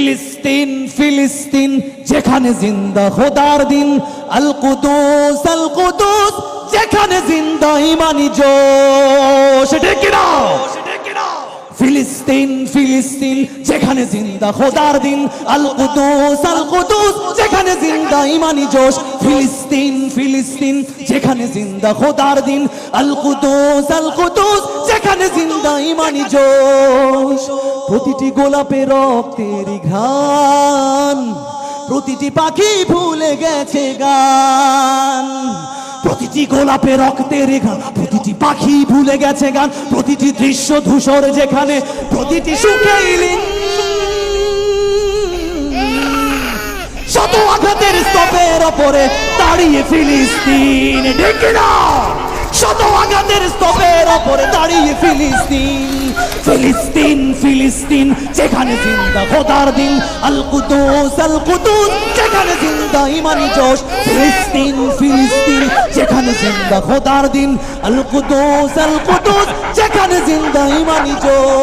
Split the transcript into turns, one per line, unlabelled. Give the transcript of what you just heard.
ফিলিস্তিন ফিলিস্তিন যেখানে জিন্দা খোদার দিন, আল কুদুস যেখানে জিন্দা ইমানি জোশ। ঠিক কিনা? ফিলিস্তিন ফিলিস্তিন যেখানে জিন্দা খোদার দিন, আল কুদুস যেখানে জিন্দা ইমানি জোশ। ফিলিস্তিন ফিলিস্তিন যেখানে জিন্দা খোদার দিন, আল কুদুস যেখানে জিন্দা ইমানি জোশ। প্রতিটি গোলাপে রক্তের ঘ্রাণ, প্রতিটি পাখি ভুলে গেছে গান। প্রতিটি গোলাপে রক্তের গান, প্রতিটি পাখি ভুলে গেছে গান। প্রতিটি দৃশ্য ধূসর যেখানে, প্রতিটি সুখে শত আঘাতের স্তূপের ওপরে দাঁড়িয়ে ফিলিস্তিন। ঠিক না? শত আঘাতের স্তূপের ওপরে দাঁড়িয়ে ফিলিস্তিন। ফিলিস্তিন ফিলিস্তিন যেখানে জিন্দা খোদার দিন, আল কুদুস যেখানে জিন্দা ইমানি জোশ। ফিলিস্তিন ফিলিস্তিন যেখানে জিন্দা খোদার দিন, আল কুদুস যেখানে জিন্দা ইমানি জোশ।